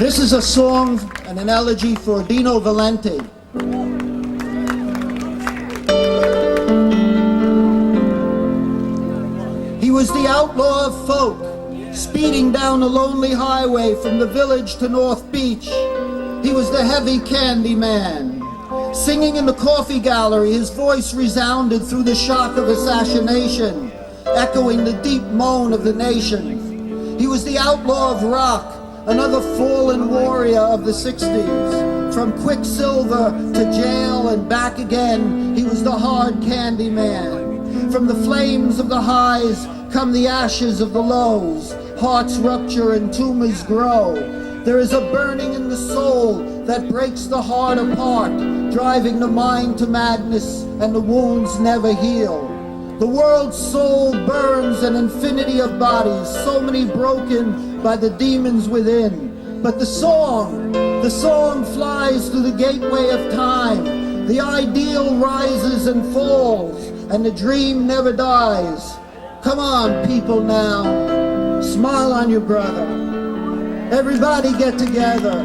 This is a song and an elegy for Dino Valente. He was the outlaw of folk, speeding down a lonely highway from the village to North Beach. He was the heavy candy man. Singing in the coffee gallery, his voice resounded through the shock of assassination, echoing the deep moan of the nation. He was the outlaw of rock, another fallen warrior of the 60s. From Quicksilver to jail and back again, he was the hard candy man. From the flames of the highs come the ashes of the lows. Hearts rupture and tumors grow. There is a burning in the soul that breaks the heart apart, driving the mind to madness, and the wounds never heal. The world's soul burns an infinity of bodies, so many broken by the demons within. But the song flies through the gateway of time. The ideal rises and falls, and the dream never dies. Come on, people now, smile on your brother. Everybody get together.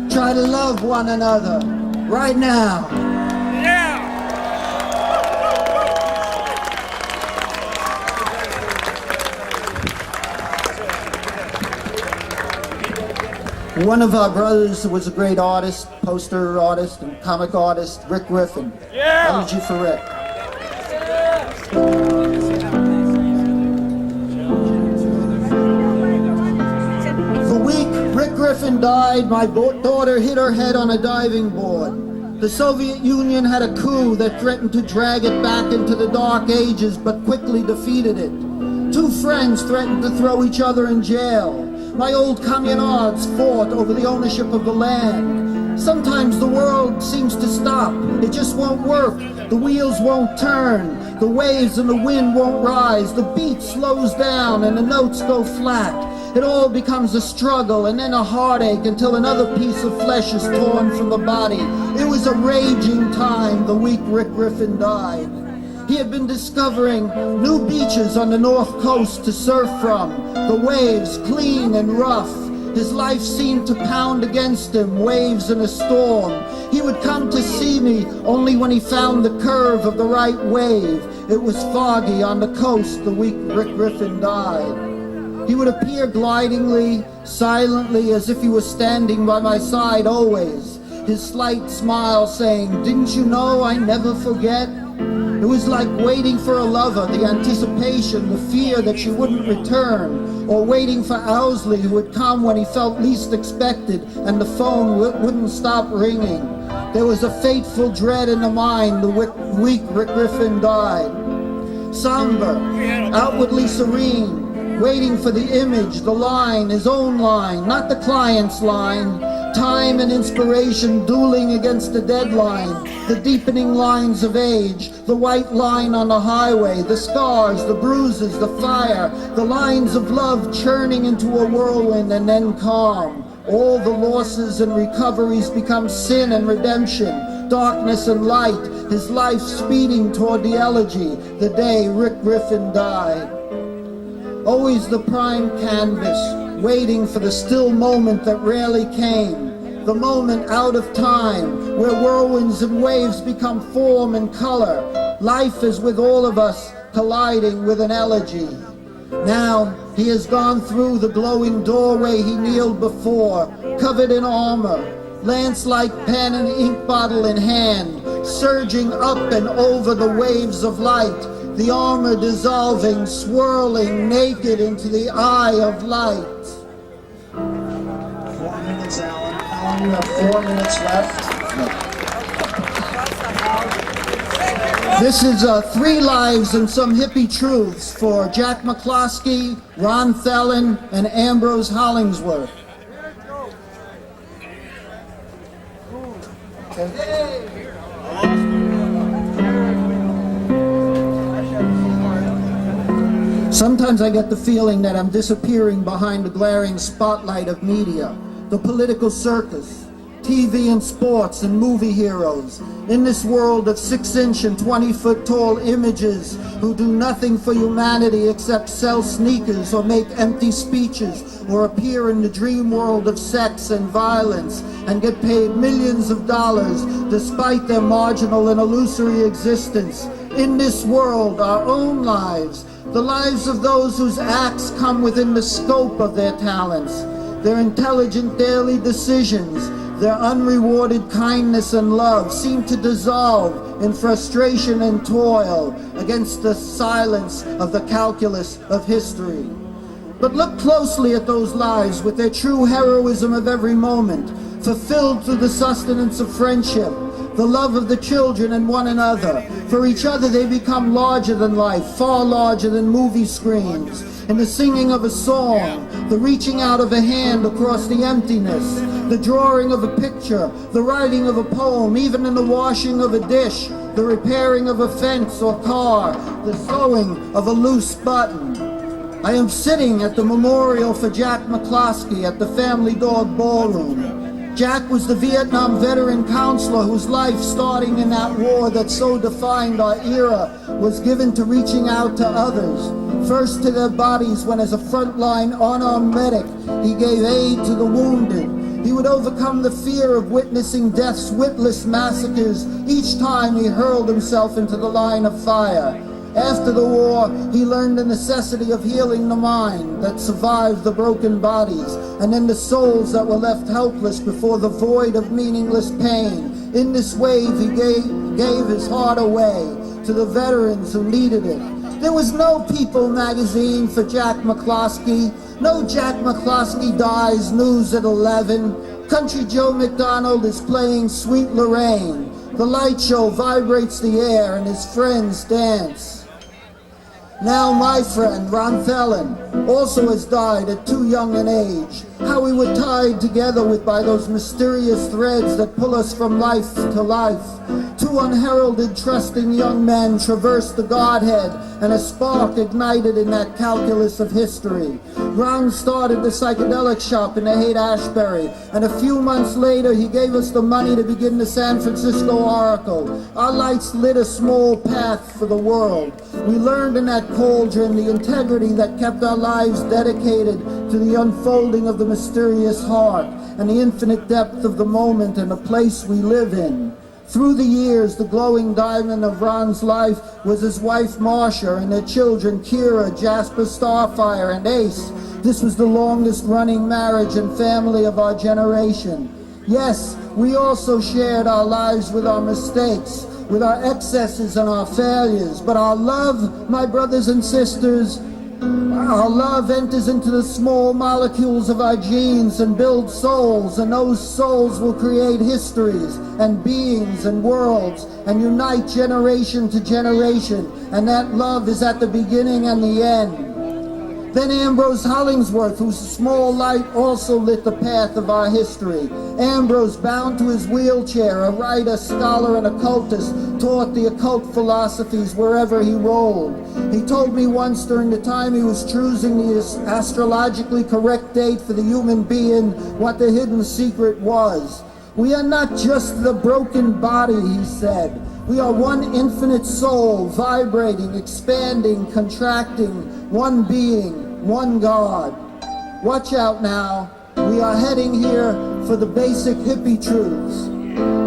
Try to love one another right now. One of our brothers was a great artist, poster artist, and comic artist, Rick Griffin. Yeah. Elegy for Rick. The week Rick Griffin died, my daughter hit her head on a diving board. The Soviet Union had a coup that threatened to drag it back into the dark ages, but quickly defeated it. Two friends threatened to throw each other in jail. My old communards fought over the ownership of the land. Sometimes the world seems to stop. It just won't work. The wheels won't turn. The waves and the wind won't rise. The beat slows down and the notes go flat. It all becomes a struggle and then a heartache until another piece of flesh is torn from the body. It was a raging time the week Rick Griffin died. He had been discovering new beaches on the north coast to surf from, the waves clean and rough. His life seemed to pound against him, waves in a storm. He would come to see me only when he found the curve of the right wave. It was foggy on the coast the week Rick Griffin died. He would appear glidingly, silently, as if he was standing by my side always. His slight smile saying, "Didn't you know I never forget?" It was like waiting for a lover, the anticipation, the fear that she wouldn't return, or waiting for Owsley, who would come when he felt least expected, and the phone wouldn't stop ringing. There was a fateful dread in the mind the week Rick Griffin died. Somber, outwardly serene, waiting for the image, the line, his own line, not the client's line. Time and inspiration dueling against the deadline, the deepening lines of age, the white line on the highway, the scars, the bruises, the fire, the lines of love churning into a whirlwind and then calm. All the losses and recoveries become sin and redemption, darkness and light, his life speeding toward the elegy, the day Rick Griffin died. Always the prime canvas, waiting for the still moment that rarely came, the moment out of time, where whirlwinds and waves become form and color. Life is with all of us, colliding with an elegy. Now he has gone through the glowing doorway he kneeled before, covered in armor, lance-like pen and ink bottle in hand, surging up and over the waves of light, the armor dissolving, swirling naked into the eye of light. 4 minutes, Alan. Alan, you have 4 minutes left. This is Three Lives and Some Hippie Truths for Jack McCloskey, Ron Thelen, and Ambrose Hollingsworth. Sometimes I get the feeling that I'm disappearing behind the glaring spotlight of media, the political circus. TV and sports and movie heroes. In this world of 6-inch and 20-foot tall images who do nothing for humanity except sell sneakers or make empty speeches or appear in the dream world of sex and violence and get paid millions of dollars despite their marginal and illusory existence. In this world, our own lives, the lives of those whose acts come within the scope of their talents, their intelligent daily decisions, their unrewarded kindness and love seem to dissolve in frustration and toil against the silence of the calculus of history. But look closely at those lives with their true heroism of every moment, fulfilled through the sustenance of friendship, the love of the children and one another. For each other they become larger than life, far larger than movie screens. In the singing of a song, the reaching out of a hand across the emptiness, the drawing of a picture, the writing of a poem, even in the washing of a dish, the repairing of a fence or car, the sewing of a loose button. I am sitting at the memorial for Jack McCloskey at the Family Dog Ballroom. Jack was the Vietnam veteran counselor whose life, starting in that war that so defined our era, was given to reaching out to others. First to their bodies when, as a frontline unarmed medic, he gave aid to the wounded. He would overcome the fear of witnessing death's witless massacres each time he hurled himself into the line of fire. After the war, he learned the necessity of healing the mind that survived the broken bodies, and then the souls that were left helpless before the void of meaningless pain. In this wave, he gave his heart away to the veterans who needed it. There was no People magazine for Jack McCloskey, no Jack McCloskey dies news at 11. Country Joe McDonald is playing Sweet Lorraine. The light show vibrates the air and his friends dance. Now my friend, Ron Thelen, also has died at too young an age. How we were tied together by those mysterious threads that pull us from life to life. Two unheralded, trusting young men traversed the Godhead, and a spark ignited in that calculus of history. Ron started the psychedelic shop in the Haight-Ashbury, and a few months later he gave us the money to begin the San Francisco Oracle. Our lights lit a small path for the world. We learned in that cauldron the integrity that kept our lives dedicated to the unfolding of the mysterious heart and the infinite depth of the moment and the place we live in. Through the years, the glowing diamond of Ron's life was his wife Marcia and their children Kira, Jasper, Starfire, and Ace. This was the longest running marriage and family of our generation. Yes, we also shared our lives with our mistakes, with our excesses and our failures, but our love, my brothers and sisters, our love enters into the small molecules of our genes and builds souls, and those souls will create histories and beings and worlds and unite generation to generation, and that love is at the beginning and the end. Then Ambrose Hollingsworth, whose small light also lit the path of our history. Ambrose, bound to his wheelchair, a writer, scholar, and occultist, taught the occult philosophies wherever he rolled. He told me once during the time he was choosing the astrologically correct date for the human being what the hidden secret was. We are not just the broken body, he said. We are one infinite soul, vibrating, expanding, contracting, one being, one God. Watch out now. We are heading here for the basic hippie truths.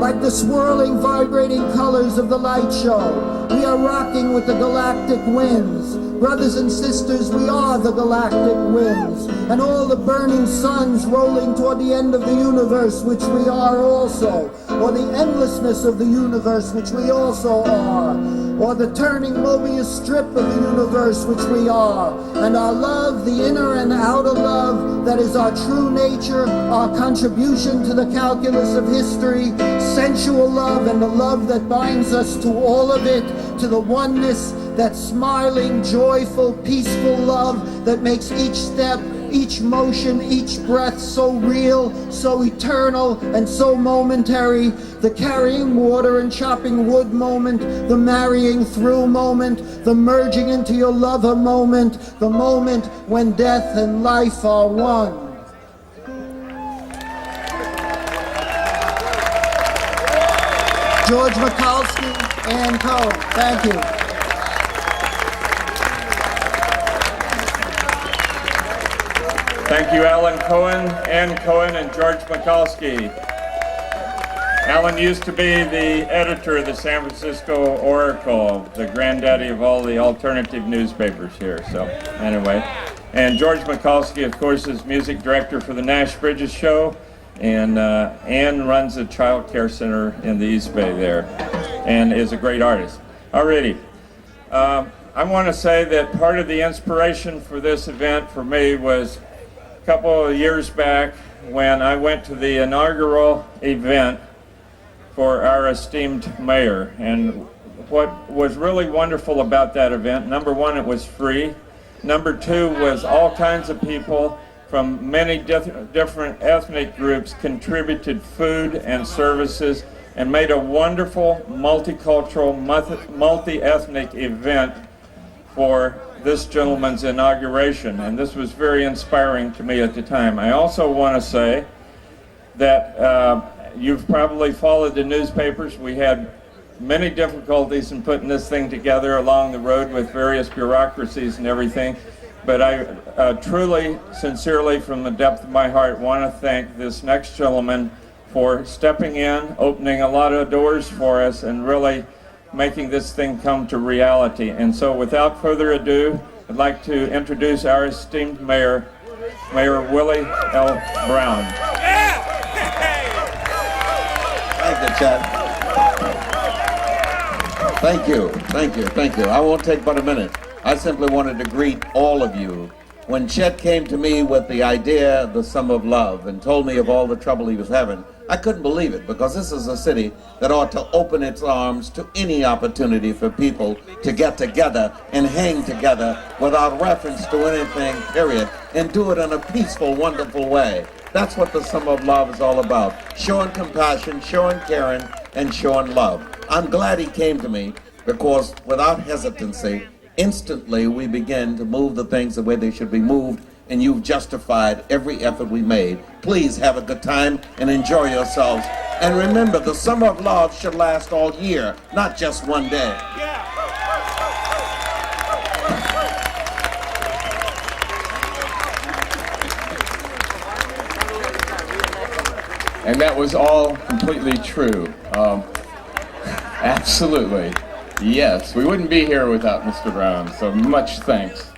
Like the swirling, vibrating colors of the light show, we are rocking with the galactic winds. Brothers and sisters, we are the galactic winds, and all the burning suns rolling toward the end of the universe, which we are also, or the endlessness of the universe, which we also are, or the turning Mobius strip of the universe, which we are, and our love, the inner and outer love, that is our true nature, our contribution to the calculus of history, sensual love, and the love that binds us to all of it, to the oneness, that smiling, joyful, peaceful love that makes each step, each motion, each breath so real, so eternal, and so momentary. The carrying water and chopping wood moment, the marrying through moment, the merging into your lover moment, the moment when death and life are one. George Mikulski, Ann Cohen. Thank you. Thank you, Alan Cohen, Ann Cohen, and George Mikulski. Alan used to be the editor of the San Francisco Oracle, the granddaddy of all the alternative newspapers here. So anyway, and George Mikulski, of course, is music director for the Nash Bridges Show, and Ann runs a child care center in the East Bay there, and is a great artist. Alrighty. I want to say that part of the inspiration for this event for me was a couple of years back when I went to the inaugural event for our esteemed mayor. And what was really wonderful about that event, number one, it was free. Number two was all kinds of people from many different ethnic groups contributed food and services and made a wonderful multicultural, multi-ethnic event for this gentleman's inauguration. And this was very inspiring to me at the time. I also want to say that you've probably followed the newspapers. We had many difficulties in putting this thing together along the road with various bureaucracies and everything. But I truly, sincerely, from the depth of my heart, want to thank this next gentleman for stepping in, opening a lot of doors for us, and really making this thing come to reality. And so without further ado, I'd like to introduce our esteemed mayor, Mayor Willie L. Brown. Thank you, Chet. Thank you. I won't take but a minute. I simply wanted to greet all of you. When Chet came to me with the idea, the Summer of Love, and told me of all the trouble he was having, I couldn't believe it, because this is a city that ought to open its arms to any opportunity for people to get together and hang together without reference to anything, period, and do it in a peaceful, wonderful way. That's what the Summer of Love is all about. Showing compassion, showing caring, and showing love. I'm glad he came to me, because without hesitancy, instantly we begin to move the things the way they should be moved, and you've justified every effort we made. Please have a good time and enjoy yourselves. And remember, the Summer of Love should last all year, not just one day. And that was all completely true. Absolutely. Yes, we wouldn't be here without Mr. Brown, so much thanks.